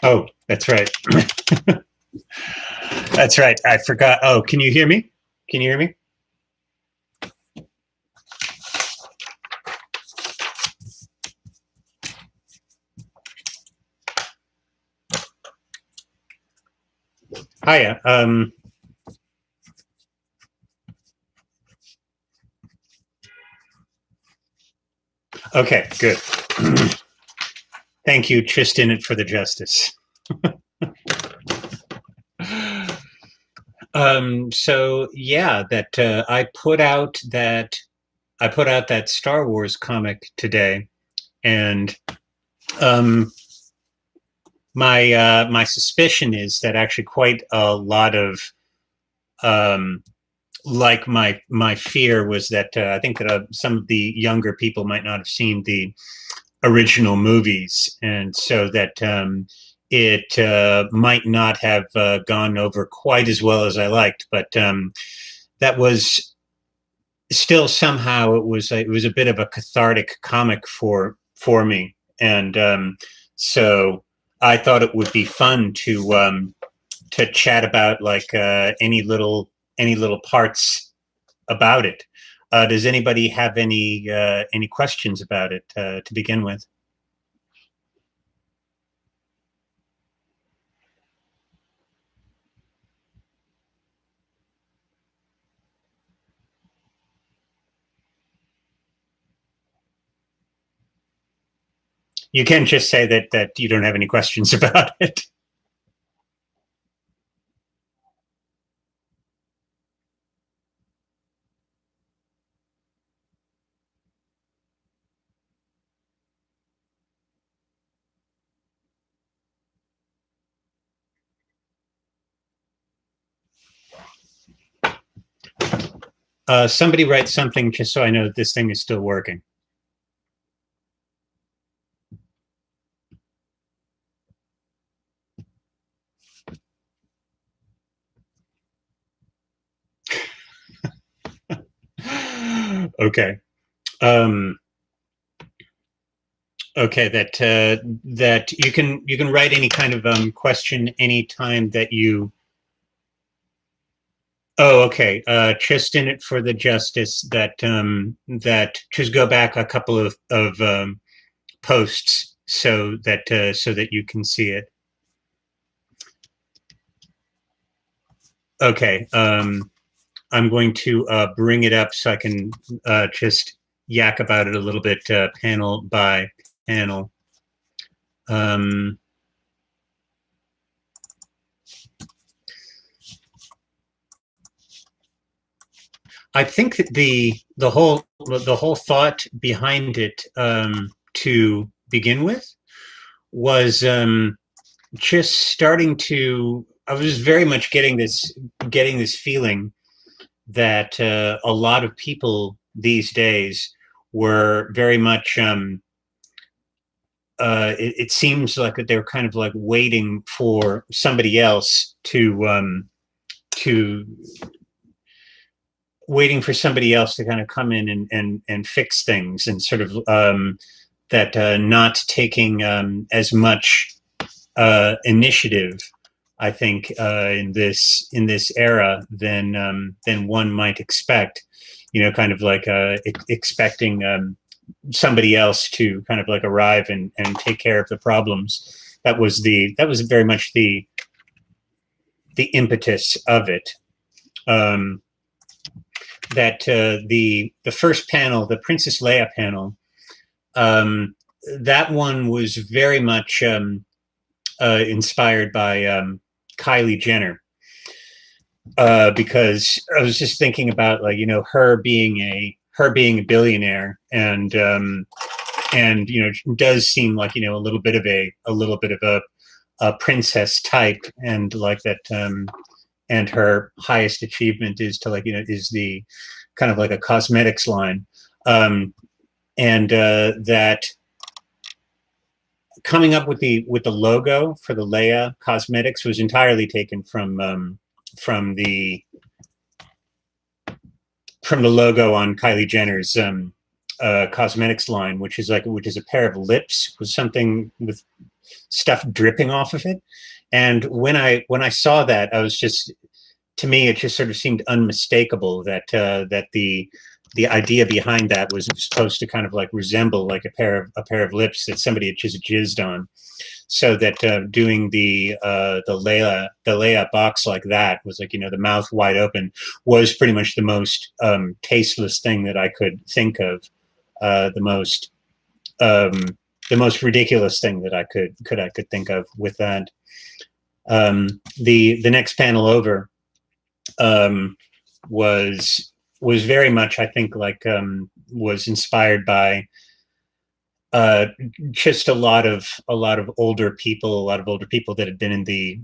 Oh, that's right. That's right. I forgot. Oh, can you hear me? Can you hear me? Hiya. Okay, good. Thank you, just in it for the justice. So yeah, that I put out that Star Wars comic today, and um, my suspicion is that actually quite a lot of um, like my fear was that I think that some of the younger people might not have seen the original movies, and so that it might not have gone over quite as well as I liked. But that was still somehow it was a bit of a cathartic comic for me, and so I thought it would be fun to chat about like any little parts about it. Does anybody have any questions about it to begin with? You can just say that you don't have any questions about it. Somebody write something just so I know that this thing is still working. Okay. Um, okay. That you can write any kind of question anytime that you. Oh, okay. Just in it for the justice that just go back a couple of posts so that you can see it. Okay. I'm going to bring it up so I can just yak about it a little bit, panel by panel. Um, I think that the whole thought behind it to begin with was just starting to. I was very much getting this feeling that a lot of people these days were very much it seems like that they're kind of like waiting for somebody else to waiting for somebody else to kind of come in and fix things and sort of that not taking as much initiative, I think, in this era than one might expect. You know, kind of like expecting somebody else to kind of like arrive and take care of the problems. That was very much the impetus of it. Um, that the first panel, the Princess Leia panel, um, that one was very much inspired by Kylie Jenner, because I was just thinking about like her being a billionaire and you know does seem like you know a little bit of a princess type and like that and her highest achievement is to like you know is the kind of like a cosmetics line, and that coming up with the logo for the Leia cosmetics was entirely taken from the from the logo on Kylie Jenner's cosmetics line, which is a pair of lips with something with stuff dripping off of it. And when I saw that, I was just, to me, it just sort of seemed unmistakable that that the idea behind that was supposed to kind of like resemble like a pair of lips that somebody had just jizzed on. So that doing the Leia box like that was like, you know, the mouth wide open was pretty much the most tasteless thing that I could think of, the most the most ridiculous thing that I could think of with that. The next panel over um, was very much, I think, like was inspired by uh, just a lot of older people, that had been in the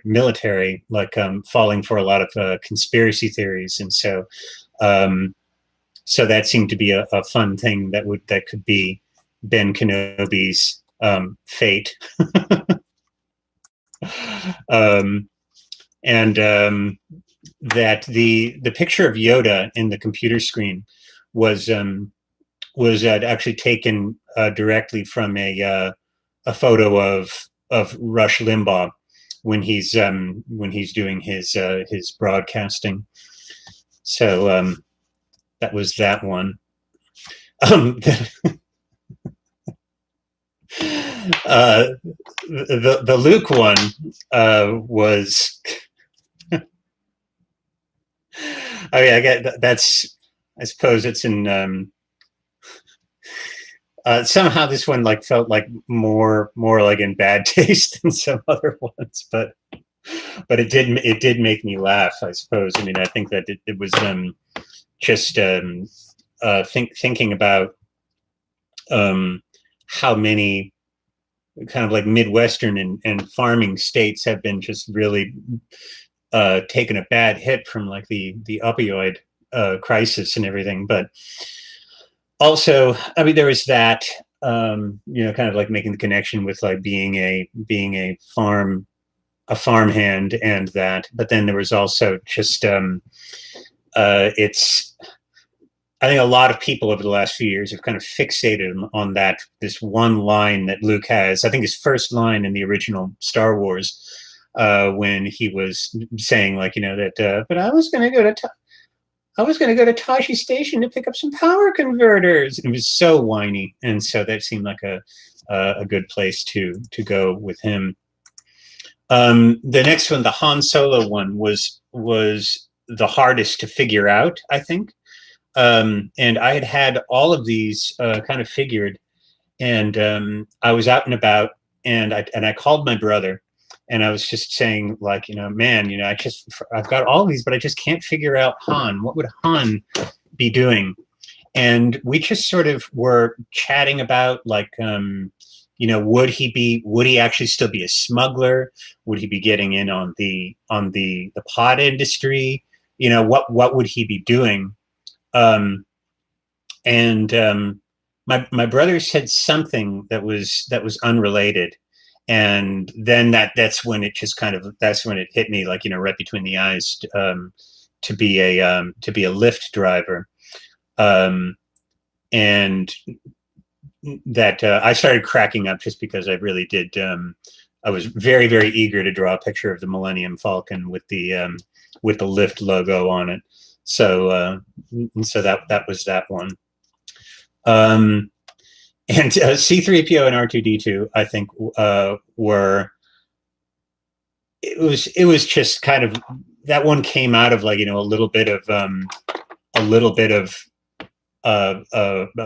military, like falling for a lot of conspiracy theories, and um, so that seemed to be a fun thing that could be Ben Kenobi's fate. um, and that the picture of Yoda in the computer screen was actually taken directly from a photo of Rush Limbaugh when he's doing his broadcasting. So that was that one. The, the Luke one was. I mean, I get that's. I suppose it's in. Somehow this one like felt like more like in bad taste than some other ones, but it did make me laugh, I suppose. I mean, I think that it was just thinking about how many kind of like Midwestern and farming states have been just really taken a bad hit from like the opioid crisis and everything. But also, I mean, there was that, you know, kind of like making the connection with like being a farmhand and that. But then there was also just it's. I think a lot of people over the last few years have kind of fixated on that this one line that Luke has. I think his first line in the original Star Wars, when he was saying like, you know, that, but I was going to go to I was going to go to Tashi Station to pick up some power converters. It was so whiny, and so that seemed like a good place to go with him. The next one, the Han Solo one, was the hardest to figure out, I think. And I had all of these kind of figured, and I was out and about, and I called my brother, and I was just saying like, you know, man, you know, I've got all these, but I just can't figure out Han. What would Han be doing? And we just sort of were chatting about like, you know, would he actually still be a smuggler? Would he be getting in on the pot industry? You know, what would he be doing? And my brother said something that was unrelated, and then that's when it just kind of that's when it hit me like, you know, right between the eyes, to be a Lyft driver, and that I started cracking up just because I really did. I was very very eager to draw a picture of the Millennium Falcon with the Lyft logo on it. So so that was that one. And C3PO and R2D2, I think, were it was just kind of that one came out of like, you know, a little bit of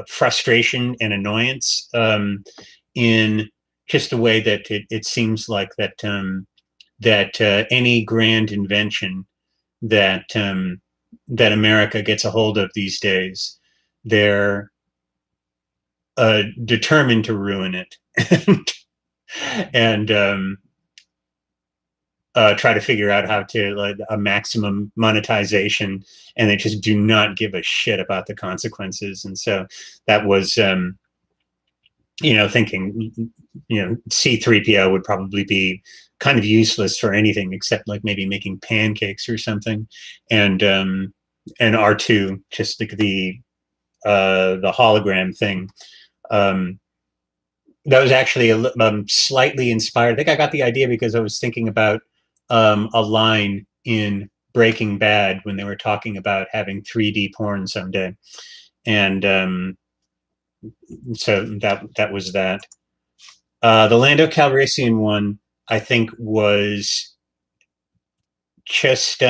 frustration and annoyance, in just the way that it seems like that any grand invention that that America gets a hold of these days, they're determined to ruin it and try to figure out how to like a maximum monetization, and they just do not give a shit about the consequences. And so that was, you know, thinking, you know, C3PO would probably be kind of useless for anything except like maybe making pancakes or something, and R2 just like the hologram thing. that was actually slightly inspired. I think I got the idea because I was thinking about a line in Breaking Bad when they were talking about having 3D porn someday, and so that was that. The Lando Calrissian one, I think, was just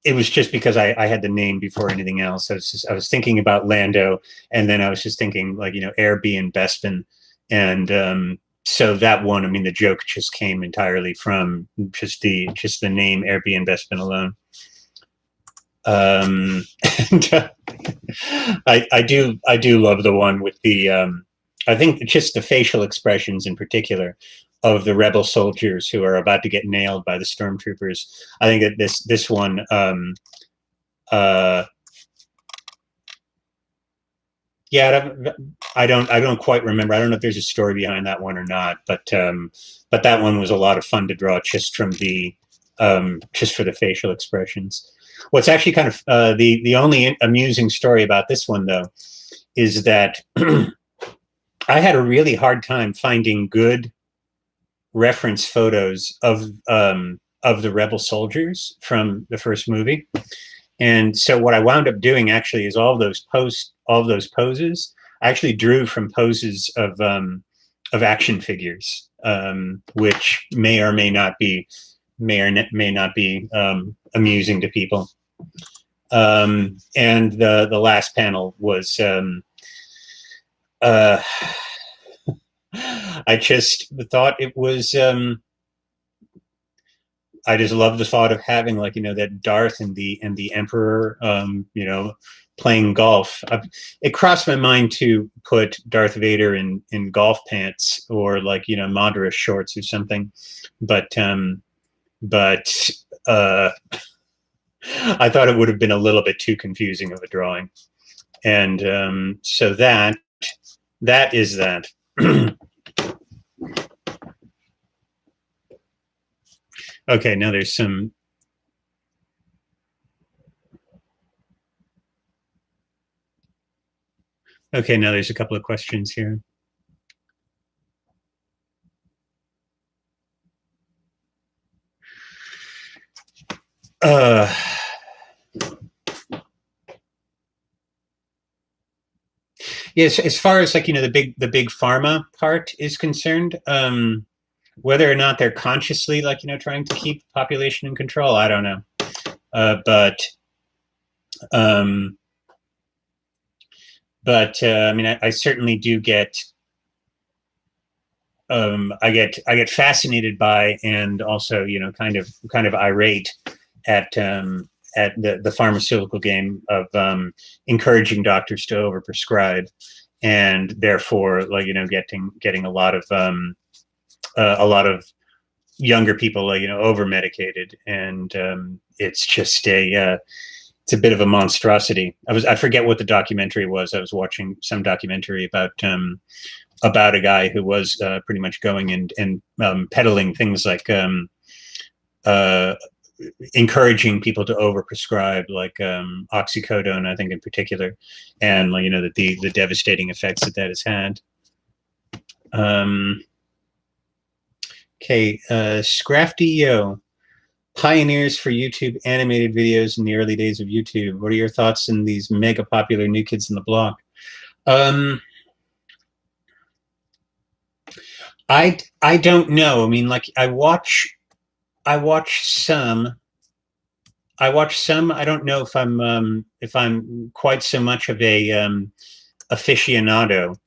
it was just because I had the name before anything else. I was thinking about Lando, and then I was just thinking like Airbnb and Bespin, and so that one. I mean, the joke just came entirely from just the name Airbnb and Bespin alone. And, I do love the one with the I think just the facial expressions in particular of the rebel soldiers who are about to get nailed by the stormtroopers. I think that this one uh, yeah, I don't quite remember. I don't know if there's a story behind that one or not, but that one was a lot of fun to draw just from the just for the facial expressions. What's actually kind of the only amusing story about this one though is that I had a really hard time finding good reference photos of the rebel soldiers from the first movie. And so what I wound up doing actually is all those poses I actually drew from poses of action figures, which may or may not be amusing to people. And the last panel was I just thought it was I just love the thought of having like that Darth and the Emperor playing golf. It crossed my mind to put Darth Vader in golf pants or like Madara shorts or something, but I thought it would have been a little bit too confusing of a drawing, and so that is that. Okay, now there's some. Okay, now there's a couple of questions here. Yes, as far as like the big pharma part is concerned, whether or not they're consciously like trying to keep population in control, I don't know. But I mean, I certainly do get. I get fascinated by and also kind of irate at the pharmaceutical game of encouraging doctors to overprescribe, and therefore like getting a lot of younger people over medicated, and it's just it's a bit of a monstrosity. I forget what the documentary was. I was watching some documentary about a guy who was pretty much going and peddling things like encouraging people to overprescribe, like oxycodone, I think in particular, and the devastating effects that has had. Okay, Scrafty pioneers for YouTube animated videos in the early days of YouTube. What are your thoughts on these mega popular New Kids on the Block? I don't know. I mean, like I watch some. I don't know if I'm quite so much of a aficionado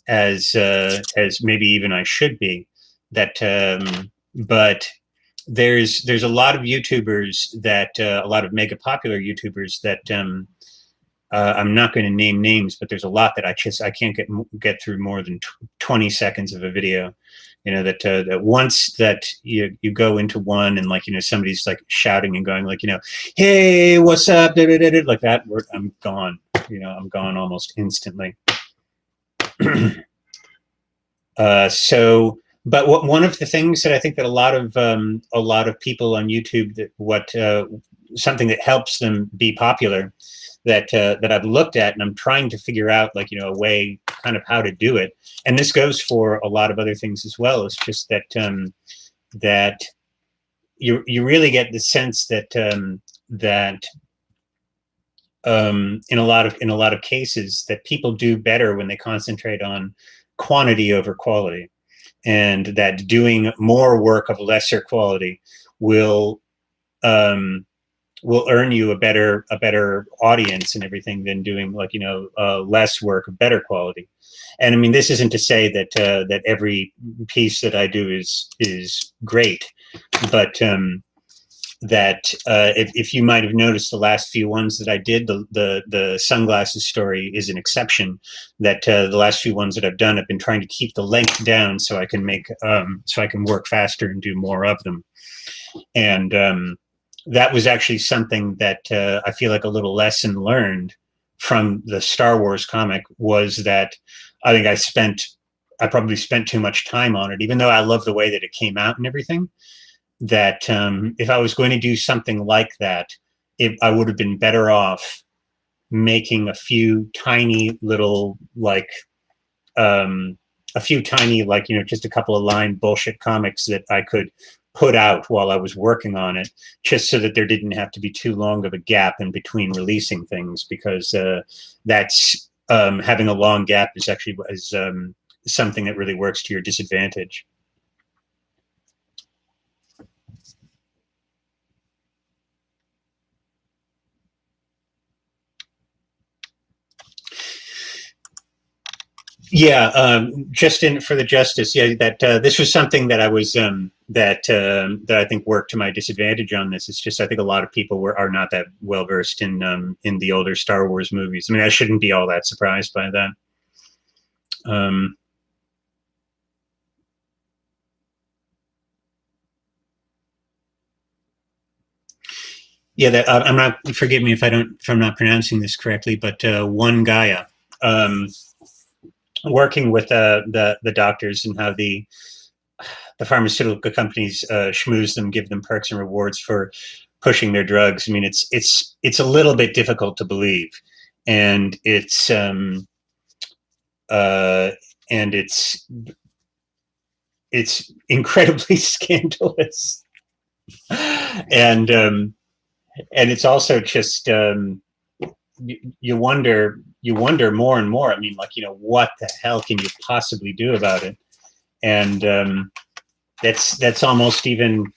as maybe even I should be. But there's a lot of YouTubers that a lot of mega popular YouTubers that I'm not going to name names, but there's a lot that I can't get through more than 20 seconds of a video. That once that you go into one and like somebody's like shouting and going like hey, what's up, like that, I'm gone. I'm gone almost instantly. So, but one of the things that I think that a lot of people on YouTube something that helps them be popular that I've looked at, and I'm trying to figure out like a way kind of how to do it. And this goes for a lot of other things as well. It's just that that you really get the sense that that in a lot of cases that people do better when they concentrate on quantity over quality, and that doing more work of lesser quality will um, will earn you a better audience and everything than doing, like, less work of better quality. And I mean, this isn't to say that that every piece that I do is great, but that if you might have noticed the last few ones that I did, the sunglasses story is an exception. That the last few ones that I've done, I've been trying to keep the length down so I can make so I can work faster and do more of them. And that was actually something that I feel like a little lesson learned from the Star Wars comic was that I think I probably spent too much time on it, even though I love the way that it came out and everything. That if I was going to do something like that, I would have been better off making a few tiny little, like, just a couple of line bullshit comics that I could put out while I was working on it, just so that there didn't have to be too long of a gap in between releasing things, because that's having a long gap is actually something that really works to your disadvantage. Yeah, just in for the justice. Yeah, that this was something that I was that I think worked to my disadvantage on this. It's just I think a lot of people are not that well versed in the older Star Wars movies. I mean, I shouldn't be all that surprised by that. Yeah, that I'm not. Forgive me if I'm not pronouncing this correctly, but one Gaia. Um, Working with the doctors and how the pharmaceutical companies schmooze them, give them perks and rewards for pushing their drugs. I mean, it's a little bit difficult to believe, and uh, it's incredibly scandalous, and it's also just you wonder more and more. I mean, like, what the hell can you possibly do about it? And that's almost even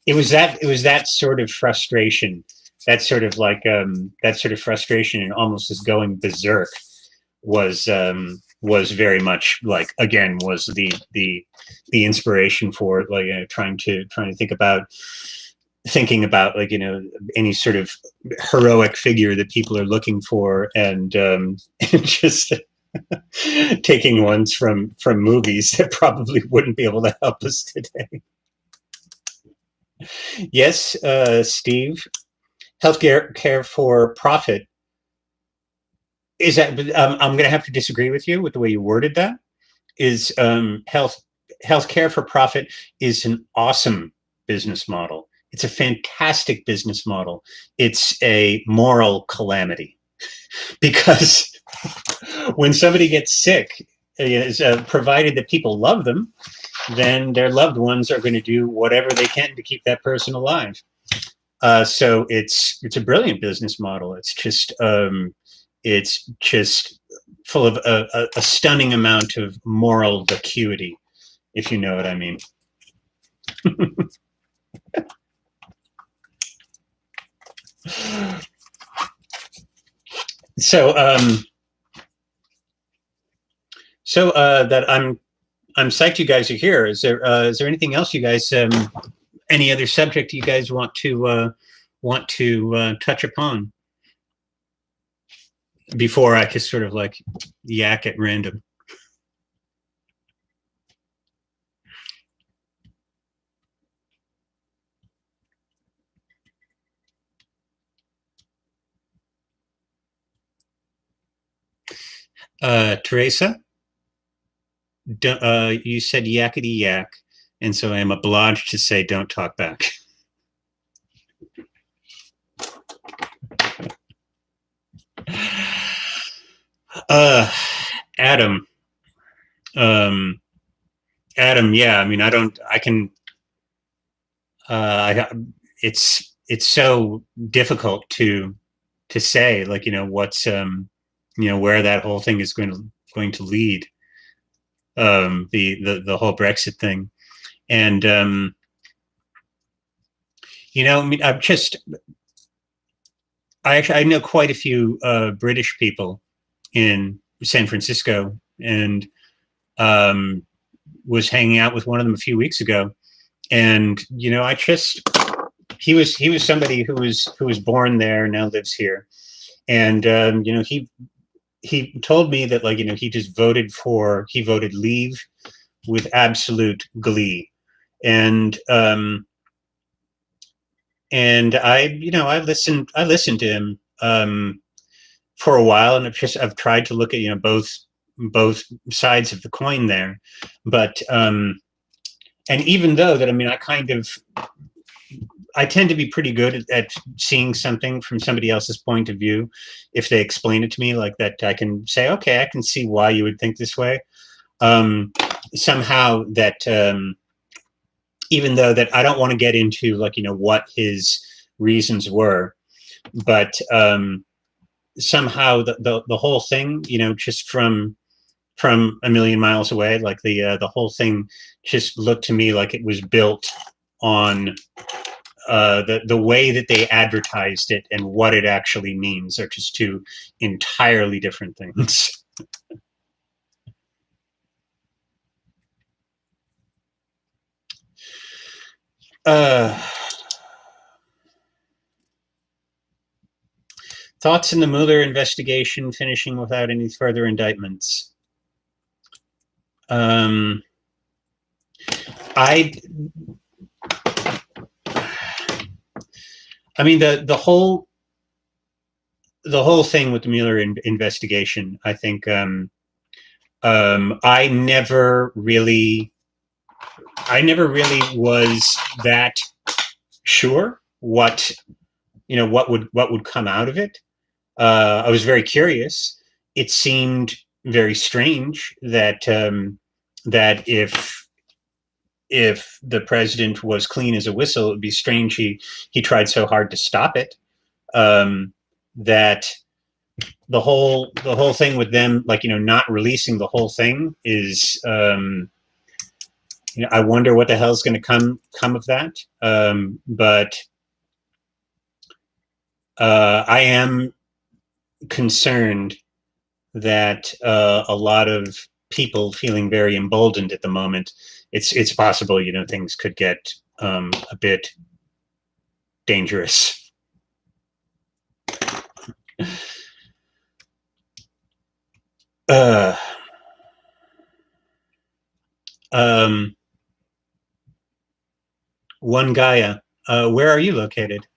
it was that sort of frustration, that sort of frustration, and almost as going berserk was very much like, again, was the inspiration for, like, trying to thinking about, like, any sort of heroic figure that people are looking for, and and just taking ones from movies that probably wouldn't be able to help us today. Yes, Steve, healthcare care for profit is that. I'm going to have to disagree with you with the way you worded that. Is healthcare for profit is an awesome business model. It's a fantastic business model. It's a moral calamity, because when somebody gets sick, provided that people love them, then their loved ones are going to do whatever they can to keep that person alive. So it's a brilliant business model. It's just full of a stunning amount of moral vacuity, if you know what I mean. So that I'm psyched you guys are here. Is there anything else you guys, any other subject you guys want to touch upon before I just sort of like yak at random? Teresa, you said yakety yak, and so I am obliged to say don't talk back. Uh, Adam. Um, Adam. Yeah. I mean, I don't. I can. I, it's so difficult to say, like, what's where that whole thing is going to lead. The whole Brexit thing, and I mean, I know quite a few British people in San Francisco, and um, was hanging out with one of them a few weeks ago, and I just he was somebody who was born there, now lives here, and he told me that, like, he just he voted leave with absolute glee, and I listened to him for a while, and I've tried to look at both sides of the coin there, but and even though that, I mean, I tend to be pretty good at seeing something from somebody else's point of view. If they explain it to me like that, I can say, okay, I can see why you would think this way. Um, Somehow that, even though that I don't want to get into, like, what his reasons were, but somehow the whole thing, just from a million miles away, like the whole thing just looked to me like it was built on the way that they advertised it and what it actually means are just two entirely different things. uh, Thoughts in the Mueller investigation finishing without any further indictments. um, I I mean, the whole thing with the Mueller investigation, I think, I never really was that sure what would come out of it. I was very curious. It seemed very strange that if the president was clean as a whistle, it would be strange he tried so hard to stop it. That the whole thing with them, like, not releasing the whole thing is, I wonder what the hell's going to come of that. But I am concerned that a lot of people feeling very emboldened at the moment. It's possible, things could get a bit dangerous. Uh, um, One Gaia, where are you located?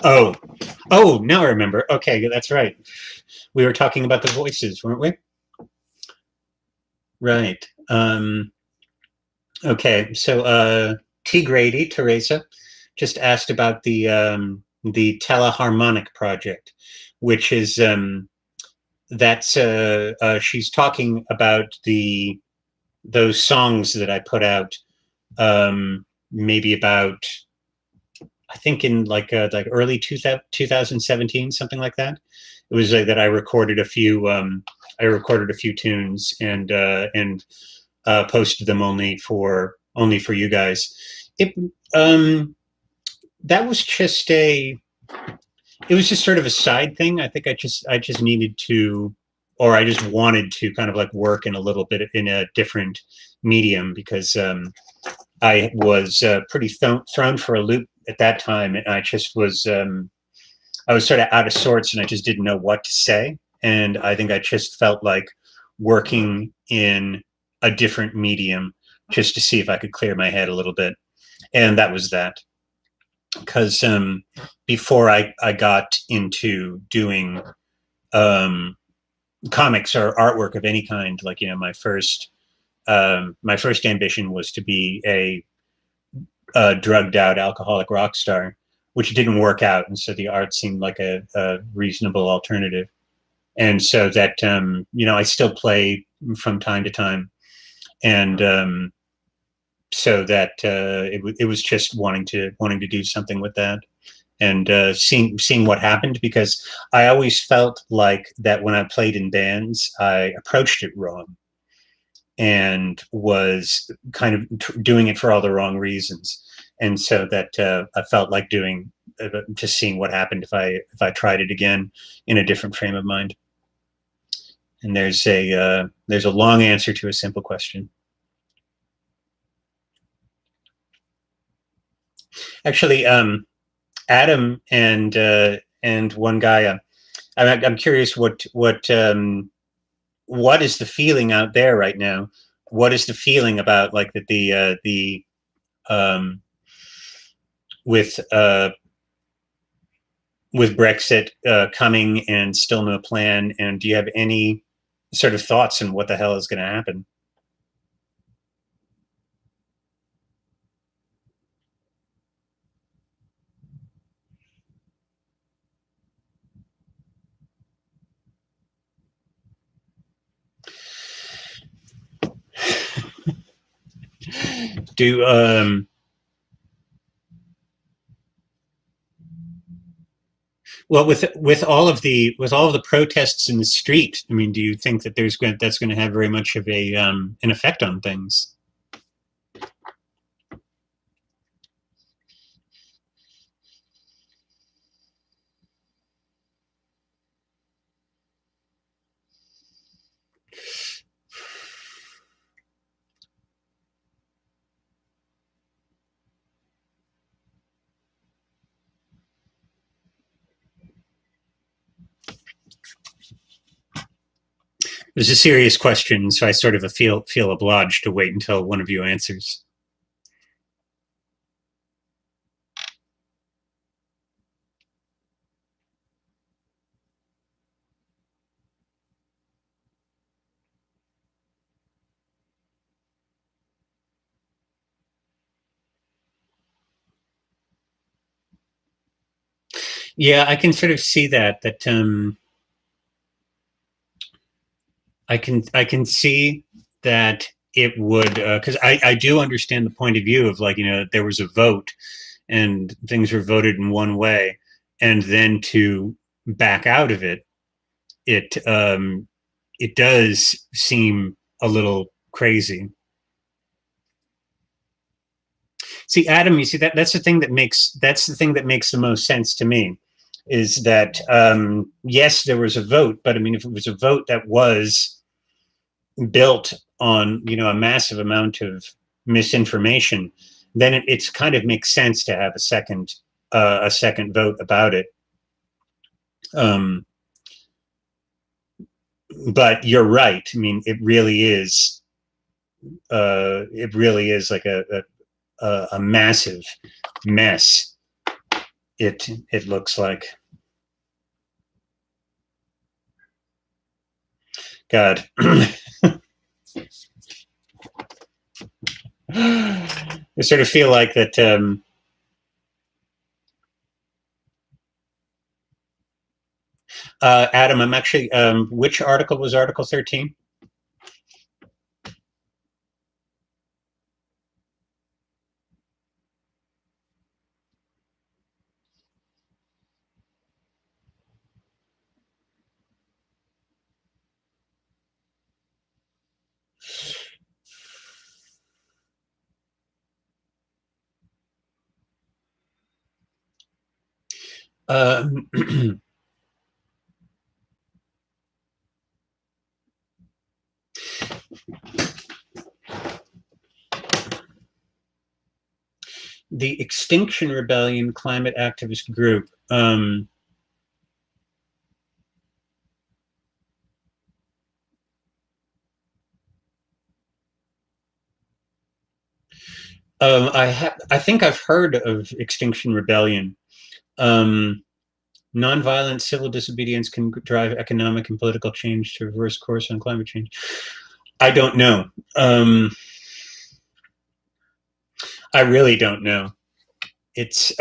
Oh, oh, now I remember. Okay, that's right. We were talking about the voices, weren't we? Right. Okay, so T. Grady, Teresa, just asked about the Teleharmonic project, which is, that's she's talking about those songs that I put out, maybe about, I think, in like early 2017, something like that. It was that I recorded a few tunes, and posted them only for you guys. It That was just it was just sort of a side thing. I think I just needed to, or I just wanted to kind of like work in a little bit in a different medium, because I was pretty thrown for a loop at that time, and I was sort of out of sorts, and I just didn't know what to say. And I think I just felt like working in a different medium just to see if I could clear my head a little bit. And that was that. Because before I got into doing um, comics or artwork of any kind, like, my first my first ambition was to be a drugged out alcoholic rock star, which didn't work out, and so the art seemed like a reasonable alternative. And so that I still play from time to time, and so that it was just wanting to do something with that, and seeing what happened, because I always felt like that when I played in bands, I approached it wrong and was kind of doing it for all the wrong reasons, and so that I felt like doing just seeing what happened if I tried it again in a different frame of mind. And there's a long answer to a simple question. Actually, Adam and one guy. I'm curious what is the feeling out there right now? What is the feeling about like the um, with with Brexit coming and still no plan? And do you have any sort of thoughts on what the hell is going to happen? Do Well, with all of the protests in the street, I mean, do you think that that's going to have very much of a an effect on things? It's a serious question, so I sort of feel obliged to wait until one of you answers. Yeah, I can sort of see that I can see that it would, because I do understand the point of view of, like, there was a vote and things were voted in one way, and then to back out of it, it does seem a little crazy. See, Adam, you see that's the thing that makes the most sense to me, is that yes, there was a vote, but I mean, if it was a vote that was built on a massive amount of misinformation, then it's kind of makes sense to have a second vote about it. Um, but you're right. I mean, it really is like a massive mess. It looks like. God. I sort of feel like that. Adam, I'm actually. Which article was Article 13? Um, the Extinction Rebellion climate activist group. I think I've heard of Extinction Rebellion. Um, Nonviolent civil disobedience can drive economic and political change to reverse course on climate change. I don't know. I really don't know. It's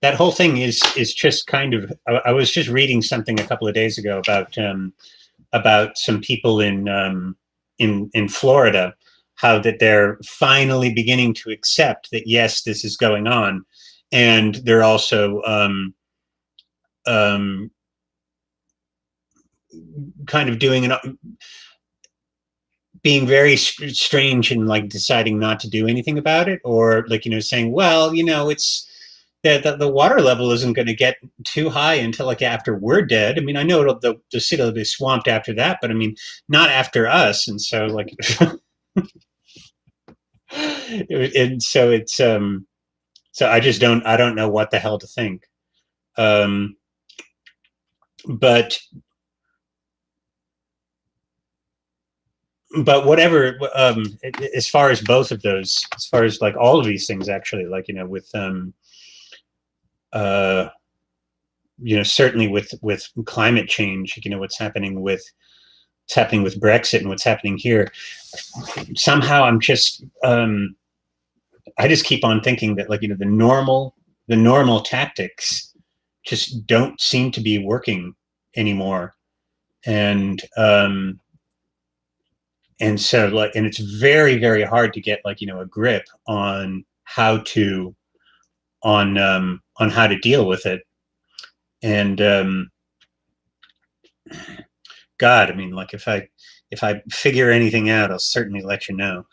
that whole thing is just kind of. I was just reading something a couple of days ago about some people in Florida, how that they're finally beginning to accept that yes, this is going on, and they're also um, kind of doing an being very strange and like deciding not to do anything about it, or like saying, well, it's the water level isn't going to get too high until like after we're dead. I mean, I know the city will be swamped after that, but I mean, not after us. And so like, and so so I don't know what the hell to think. Um, but whatever, as far as both of those, as far as like all of these things, actually, like, with, uh, certainly with climate change, what's happening with Brexit and what's happening here, somehow I just keep on thinking that, like, the normal tactics just don't seem to be working anymore. And so, like, and it's very, very hard to get, like, a grip on on how to deal with it. And God, I mean, like, if I figure anything out, I'll certainly let you know.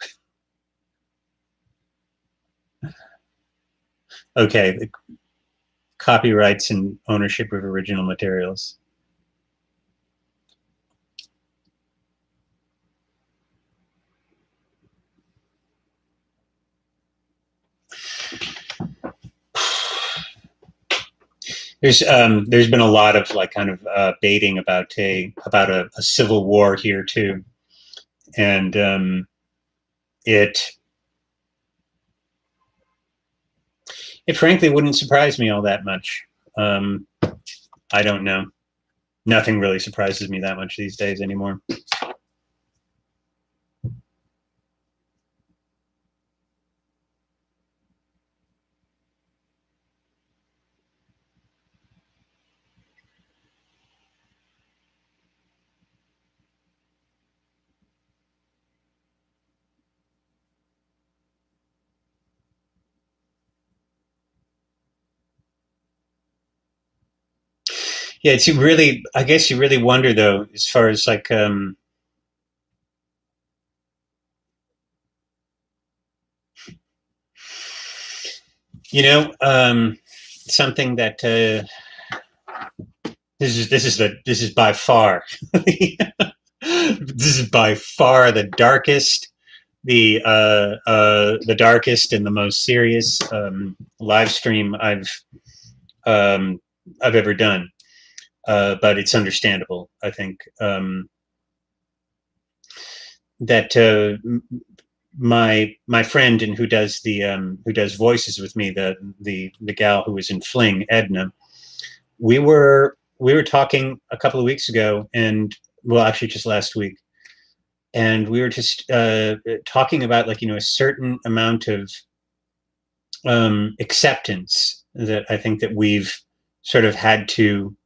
Okay, the copyrights and ownership of original materials. There's been a lot of, like, kind of baiting about a civil war here too, and it it frankly wouldn't surprise me all that much. Um, I don't know. Nothing really surprises me that much these days anymore. Yeah, it's really. I guess you really wonder, though, as far as like something that this is by far this is by far the darkest and the most serious live stream um, I've ever done. But it's understandable, I think, that my friend and who does voices with me, the gal who was in Fling, Edna, we were talking a couple of weeks ago, and well, actually just last week, and we were just talking about, like, a certain amount of acceptance that I think that we've sort of had to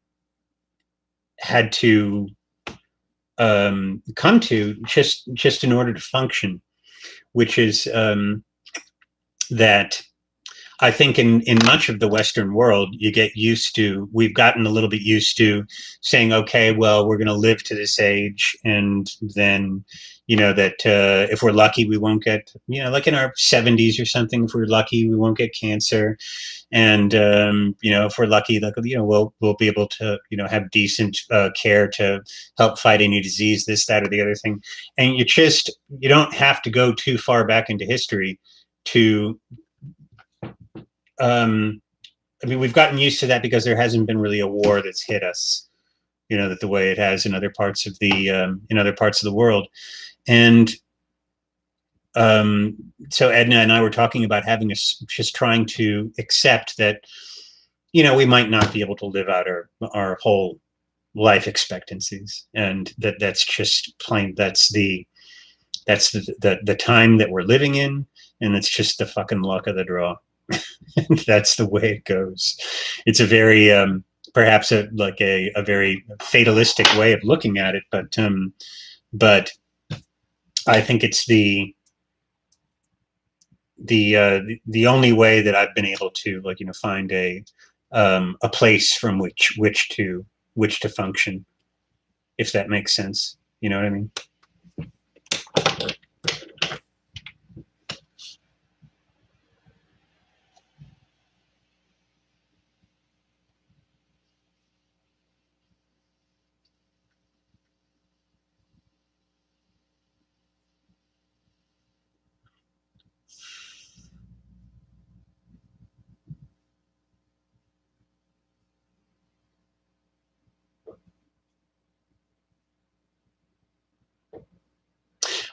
come to, just in order to function, which is that I think in much of the Western world, we've gotten a little bit used to saying, okay, well, we're going to live to this age. And then, that if we're lucky, we won't get, like in our 70s or something, if we're lucky, we won't get cancer. And, if we're lucky, like, we'll be able to, have decent care to help fight any disease, this, that, or the other thing. And you don't have to go too far back into history to, I mean, we've gotten used to that because there hasn't been really a war that's hit us, that the way it has in other parts of the world. And so Edna and I were talking about just trying to accept that, we might not be able to live out our whole life expectancies, and that's just plain, that's the time that we're living in, and it's just the fucking luck of the draw. That's the way it goes. It's a very perhaps a very fatalistic way of looking at it, but I think it's the only way that I've been able to, like, find a place from which to function, if that makes sense. You know what I mean?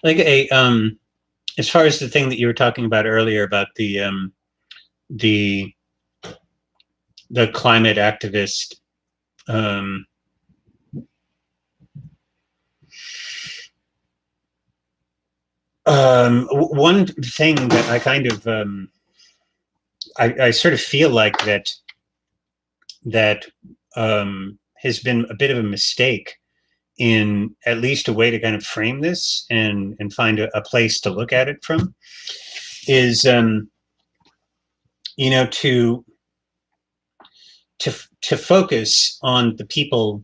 Like as far as the thing that you were talking about earlier about the the climate activist, um, one thing that I kind of I sort of feel like that has been a bit of a mistake in at least a way to kind of frame this and find a place to look at it from is to focus on the people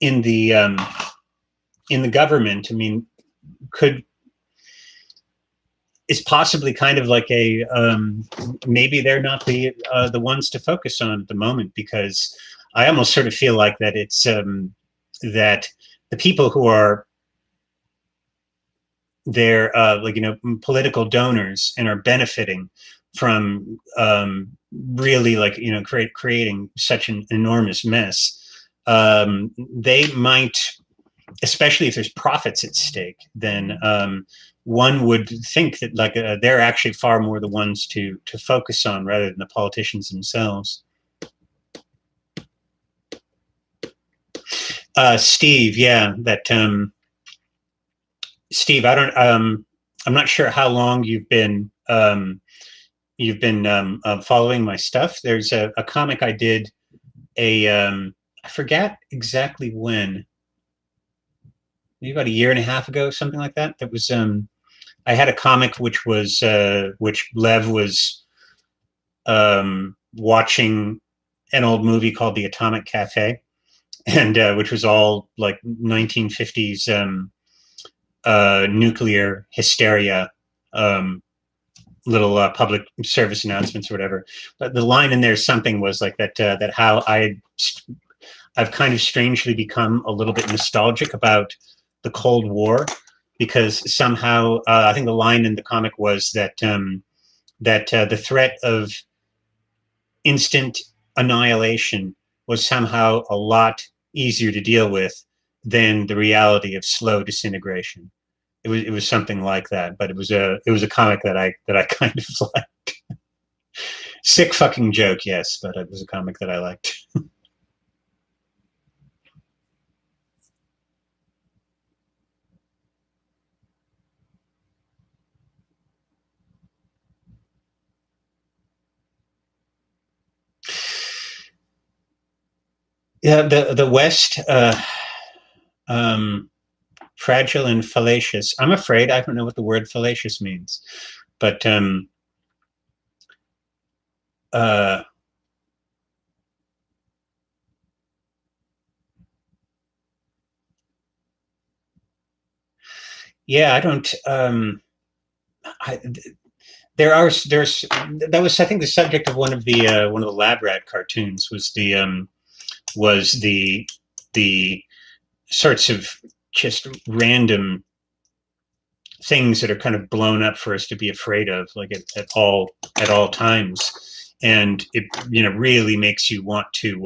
in the government. I mean, could is possibly kind of like a maybe they're not the ones to focus on at the moment, because I almost sort of feel like that it's that the people who are they're political donors and are benefiting from really, like, creating such an enormous mess. They might, especially if there's profits at stake, then one would think that, like, they're actually far more the ones to focus on rather than the politicians themselves. Steve, yeah, that Steve, I don't I'm not sure how long you've been following my stuff. There's a comic I did I forget exactly when, maybe about a year and a half ago, something like that. That was I had a comic which Lev was watching an old movie called The Atomic Cafe, and which was all like 1950s nuclear hysteria, little public service announcements or whatever. But the line in there, something was like that how I've kind of strangely become a little bit nostalgic about the Cold War, because somehow I think the line in the comic was that the threat of instant annihilation was somehow a lot easier to deal with than the reality of slow disintegration. It was something like that, but it was a comic that I kind of liked. Sick fucking joke, yes, but it was a comic that I liked. Yeah, the West, fragile and fallacious. I'm afraid I don't know what the word fallacious means, but uh, yeah, I don't. I, there's that was, I think, the subject of one of the Lab Rat cartoons was the sorts of just random things that are kind of blown up for us to be afraid of, like at all times, and it really makes you want to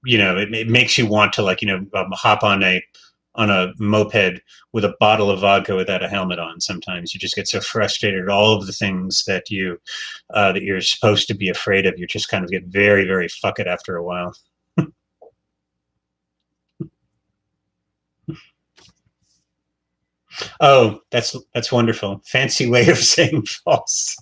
it makes you want to, like, hop on a moped with a bottle of vodka without a helmet on. Sometimes you just get so frustrated at all of the things that you're supposed to be afraid of. You just kind of get very, very fuck it after a while. Oh, that's wonderful. Fancy way of saying false.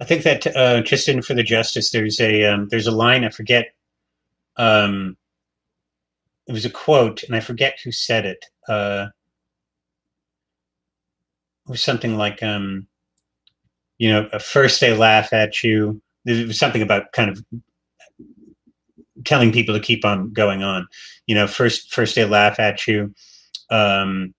I think that just in for the justice, there's a line I forget. Um, it was a quote, and I forget who said it. It was something like, first they laugh at you. There was something about kind of telling people to keep on going on. First they laugh at you. Um,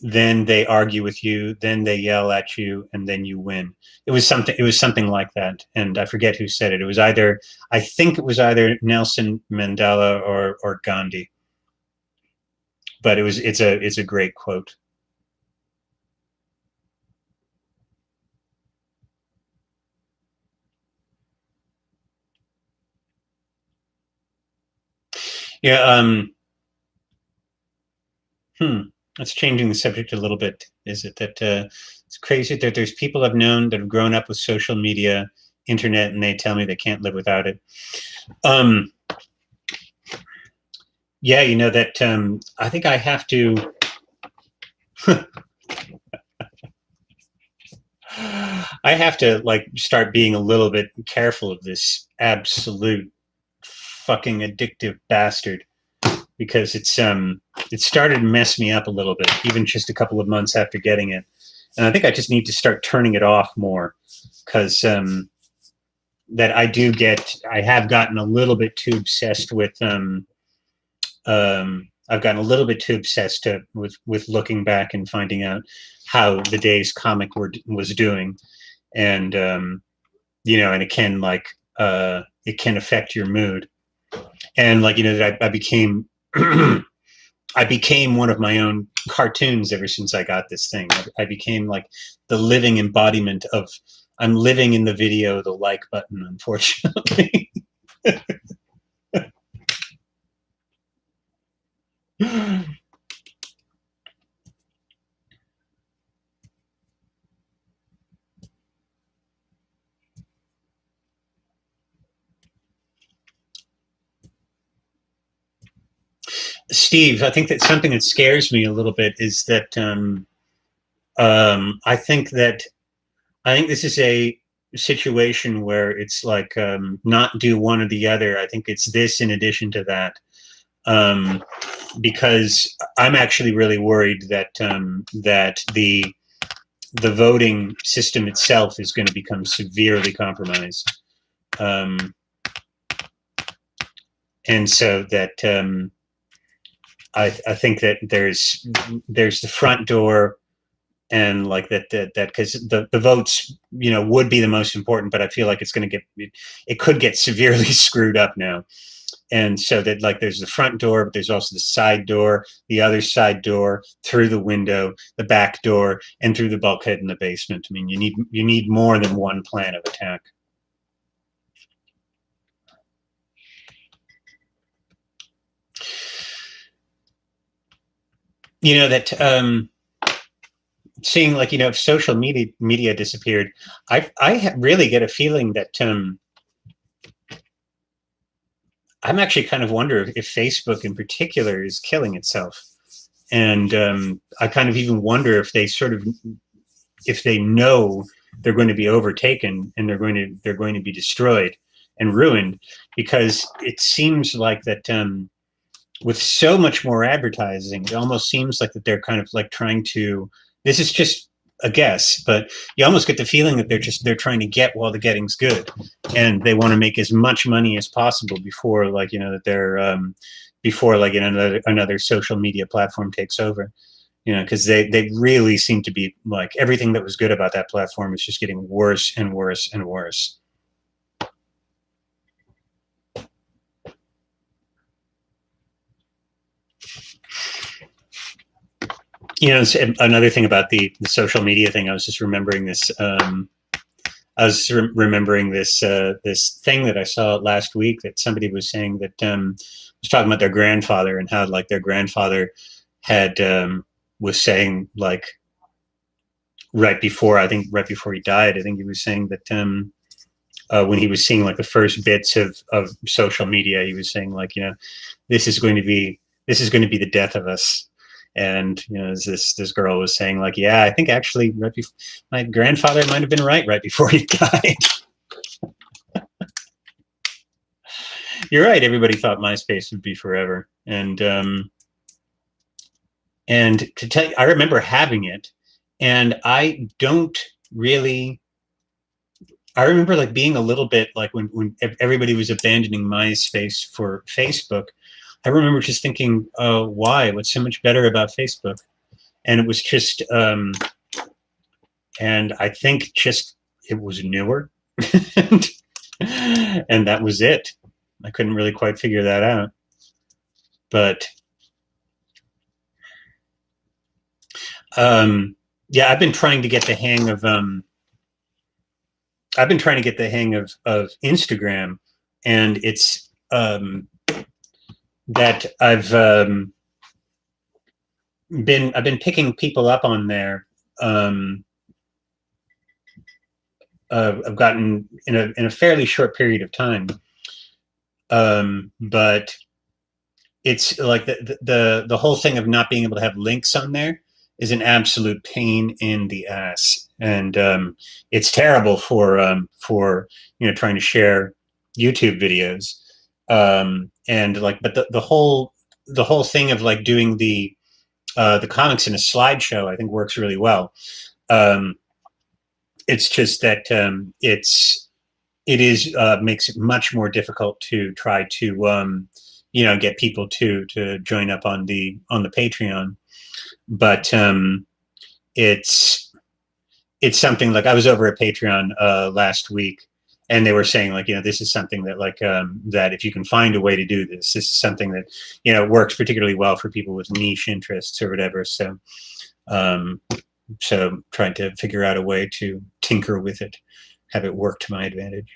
then they argue with you, then they yell at you, and then you win. It was something like that, and I forget who said it. I think it was either Nelson Mandela or Gandhi, but it's a great quote. Yeah. Hmm. That's changing the subject a little bit. Is it that it's crazy that there's people I've known that have grown up with social media, internet, and they tell me they can't live without it. Um, yeah, that I think I have to. I have to like start being a little bit careful of this absolute fucking addictive bastard because it started to mess me up a little bit, even just a couple of months after getting it. And I think I just need to start turning it off more because that I have gotten a little bit too obsessed with I've gotten a little bit too obsessed with looking back and finding out how the day's comic was doing, and and it can affect your mood, and that I became I became one of my own cartoons ever since I got this thing. I became like the living embodiment of. I'm living in the video, the like button, unfortunately. Steve, I think that something that scares me a little bit is that I think that I think this is a situation where it's like not do one or the other. I think it's this in addition to that, um, because I'm actually really worried that the voting system itself is going to become severely compromised, um, and so that I think that there's the front door and like that because the votes would be the most important, but I feel like it's going to it could get severely screwed up now, and so that like there's the front door, but there's also the side door, the other side door, through the window, the back door, and through the bulkhead in the basement. I mean, you need more than one plan of attack. That seeing like if social media disappeared, I really get a feeling that I'm actually kind of wonder if Facebook in particular is killing itself. And I kind of even wonder if if they know they're going to be overtaken and they're going to be destroyed and ruined, because it seems like that with so much more advertising, it almost seems like that they're kind of like trying to. This is just a guess, but you almost get the feeling that they're trying to get while the getting's good, and they want to make as much money as possible before that they're before like another social media platform takes over. Because they really seem to be like everything that was good about that platform is just getting worse and worse and worse. Another thing about the social media thing, I was just remembering this. I was remembering this thing that I saw last week that somebody was saying that was talking about their grandfather and how like their grandfather had was saying like right before he died, I think he was saying that when he was seeing like the first bits of social media, he was saying like, this is going to be the death of us. And this girl was saying like, yeah, I think actually my grandfather might have been right before he died. You're right. Everybody thought MySpace would be forever, and to tell you, I remember having it, and I don't really. I remember like being a little bit like when everybody was abandoning MySpace for Facebook. I remember just thinking, why? What's so much better about Facebook? And it was just, and I think just it was newer, and, and that was it. I couldn't really quite figure that out, but yeah, I've been trying to get the hang of Instagram, and it's that I've been picking people up on there. I've gotten in a fairly short period of time, but it's like the whole thing of not being able to have links on there is an absolute pain in the ass, and it's terrible for trying to share YouTube videos, and like, but the whole thing of like doing the comics in a slideshow, I think works really well. It's just that makes it much more difficult to try to get people to join up on the Patreon. But it's something like I was over at Patreon last week, and they were saying like, this is something that like that if you can find a way to do this is something that works particularly well for people with niche interests or whatever. So so trying to figure out a way to tinker with it, have it work to my advantage.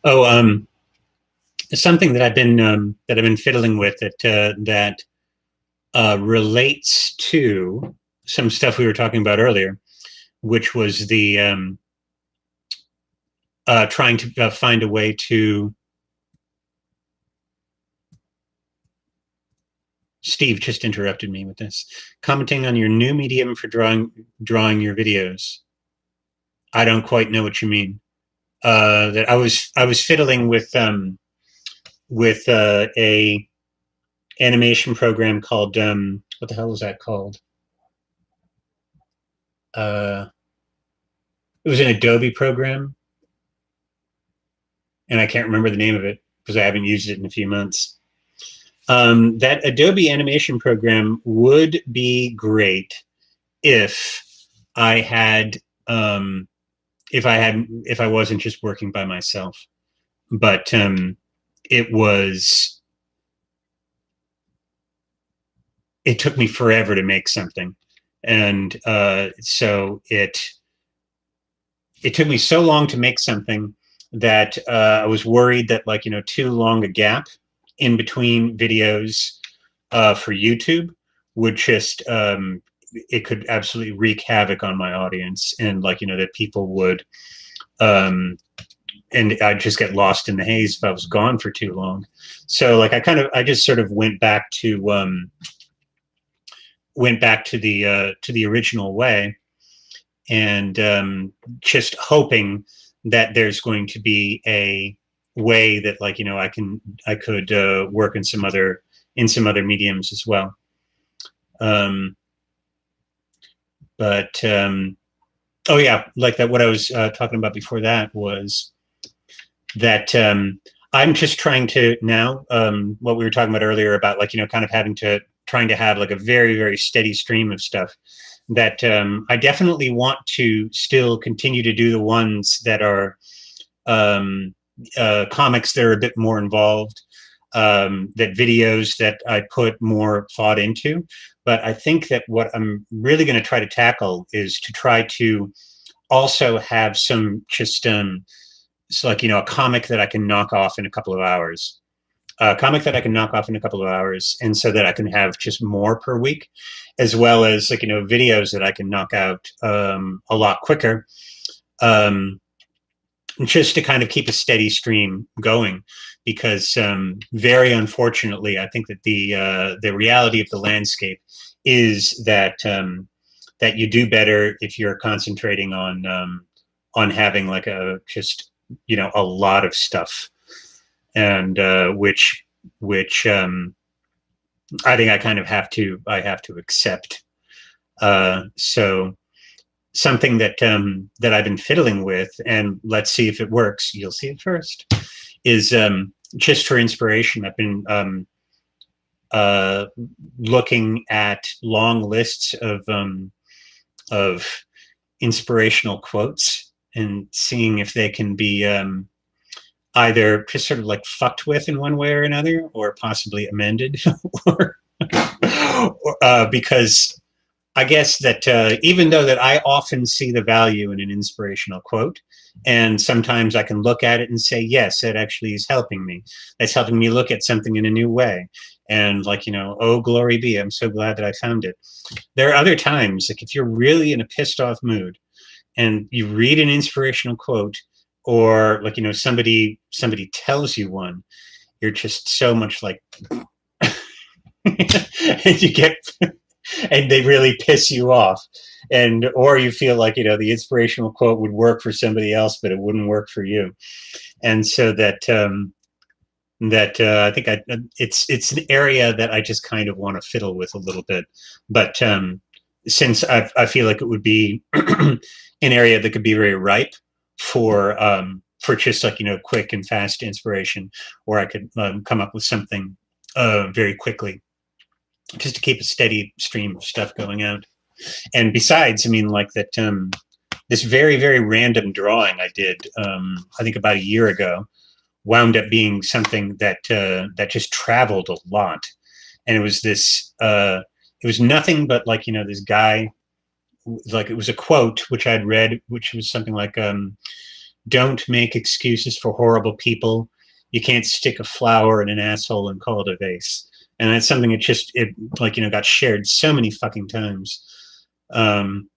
Oh, something that I've been fiddling with that relates to some stuff we were talking about earlier, which was the trying to find a way to. Steve just interrupted me with this, commenting on your new medium for drawing your videos. I don't quite know what you mean. That I was fiddling with a animation program called what the hell was that called? It was an Adobe program, and I can't remember the name of it because I haven't used it in a few months. That Adobe animation program would be great if I had if I wasn't just working by myself, but it took me forever to make something, and so it took me so long to make something that I was worried that like too long a gap in between videos for YouTube would just it could absolutely wreak havoc on my audience, and like that people would and I'd just get lost in the haze if I was gone for too long. So like I just sort of went back to the original way, and just hoping that there's going to be a way that like I could work in some other mediums as well. But oh yeah, like that. What I was talking about before that was that I'm just trying to now what we were talking about earlier about like kind of having to trying to have like a very, very steady stream of stuff that I definitely want to still continue to do the ones that are um, comics that are a bit more involved, that videos that I put more thought into. But I think that what I'm really going to try to tackle is to try to also have some just it's like, a comic that I can knock off in a couple of hours. A comic that I can knock off in a couple of hours, and so that I can have just more per week, as well as like, videos that I can knock out a lot quicker, um, just to kind of keep a steady stream going. Because very unfortunately, I think that the reality of the landscape is that you do better if you're concentrating on having like a just a lot of stuff, and which I think I have to accept. So something that I've been fiddling with, and let's see if it works. You'll see it first. Is just for inspiration. I've been uh, looking at long lists of inspirational quotes and seeing if they can be either just sort of like fucked with in one way or another, or possibly amended, or, because I guess that even though that I often see the value in an inspirational quote, and sometimes I can look at it and say, yes, it actually is helping me. It's helping me look at something in a new way. And like, oh, glory be, I'm so glad that I found it. There are other times, like if you're really in a pissed off mood and you read an inspirational quote, or like, somebody tells you one, you're just so much like, and you get and they really piss you off, and or you feel like the inspirational quote would work for somebody else but it wouldn't work for you. And so that I think it's an area that I just kind of want to fiddle with a little bit. But since I feel like it would be an area that could be very ripe for just like quick and fast inspiration, where I could come up with something very quickly, just to keep a steady stream of stuff going out. And besides, I mean, like that, this very, very random drawing I did, I think about a year ago, wound up being something that just traveled a lot. And it was this, it was nothing but like, this guy, like it was a quote which I'd read, which was something like, don't make excuses for horrible people. You can't stick a flower in an asshole and call it a vase. And that's something it like, got shared so many fucking times. Um,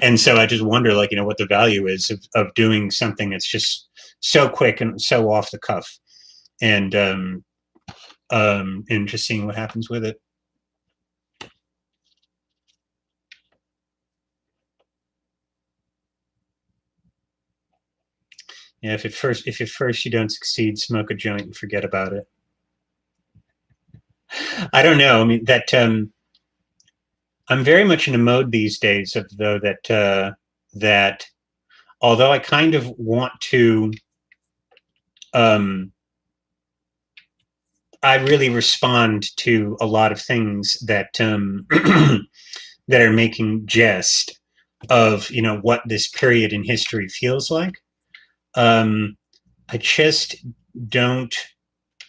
and so I just wonder, like, what the value is of doing something that's just so quick and so off the cuff, and and just seeing what happens with it. Yeah, if at first you don't succeed, smoke a joint and forget about it. I don't know. I mean, that I'm very much in a mode these days of though that although I kind of want to, um, I really respond to a lot of things that that are making jest of what this period in history feels like. Um, I just don't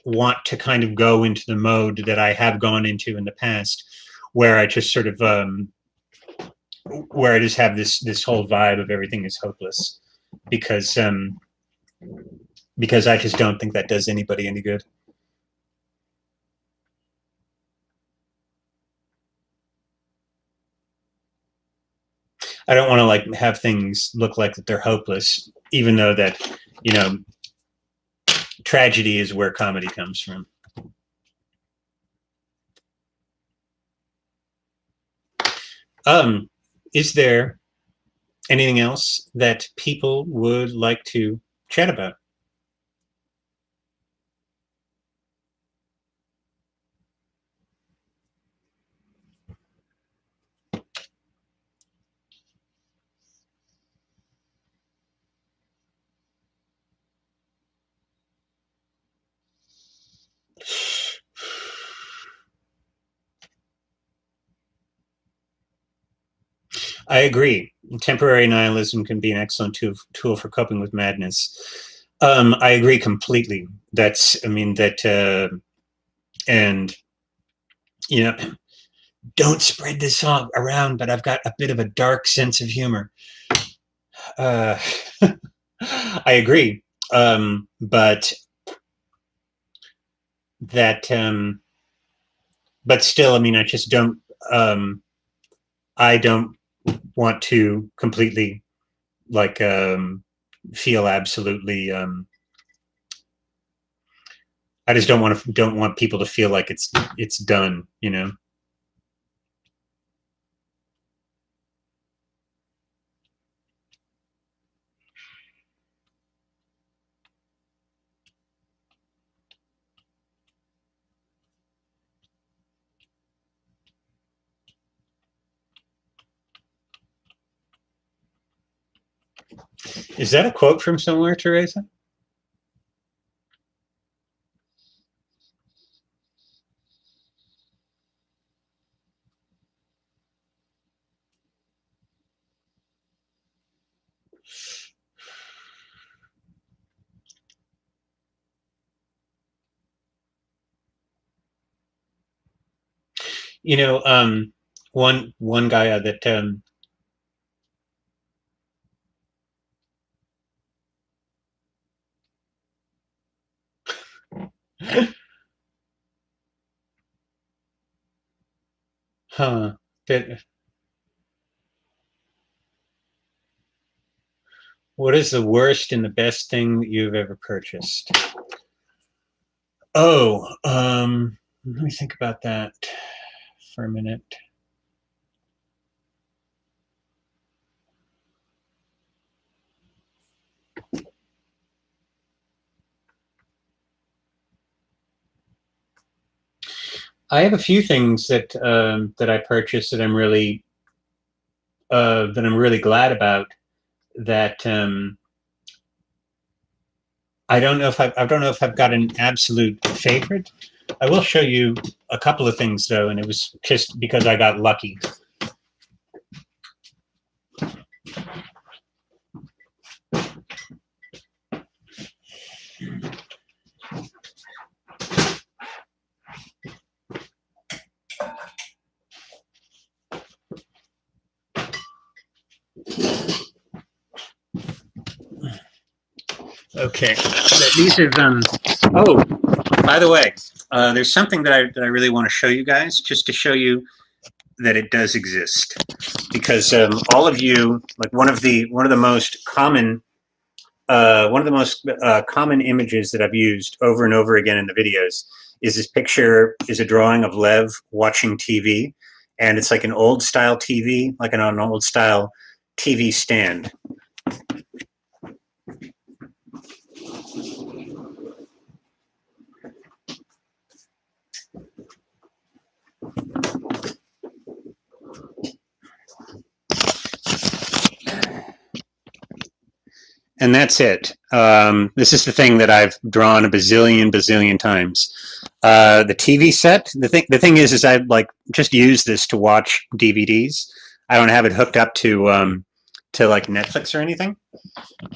want to kind of go into the mode that I have gone into in the past, where I just sort of where I just have this whole vibe of everything is hopeless, because because I just don't think that does anybody any good. I don't want to like have things look like that they're hopeless, even though that you know tragedy is where comedy comes from. Um, is there anything else that people would like to chat about? I agree. Temporary nihilism can be an excellent tool for coping with madness. I agree completely. That's, I mean, that, and, you know, don't spread this song around, but I've got a bit of a dark sense of humor. Uh, I agree. But that, but still, I mean, um, I don't want to completely like, feel absolutely, I just don't want people to feel like it's done, you know. Is that a quote from somewhere, Teresa? You know, one guy that, huh, that, what is the worst and the best thing that you've ever purchased? Oh, let me think about that for a minute. I have a few things that I purchased that I'm really glad about. That, I don't know if I've got an absolute favorite. I will show you a couple of things though, and it was just because I got lucky. Okay, these are oh, by the way, there's something that I really want to show you guys, just to show you that it does exist, because all of you, like, one of the most common common images that I've used over and over again in the videos is this picture is a drawing of Lev watching TV, and it's like an old style TV, like an old style TV stand. And that's it. This is the thing that I've drawn a bazillion times. The TV set. The thing is I like just use this to watch DVDs. I don't have it hooked up to like Netflix or anything.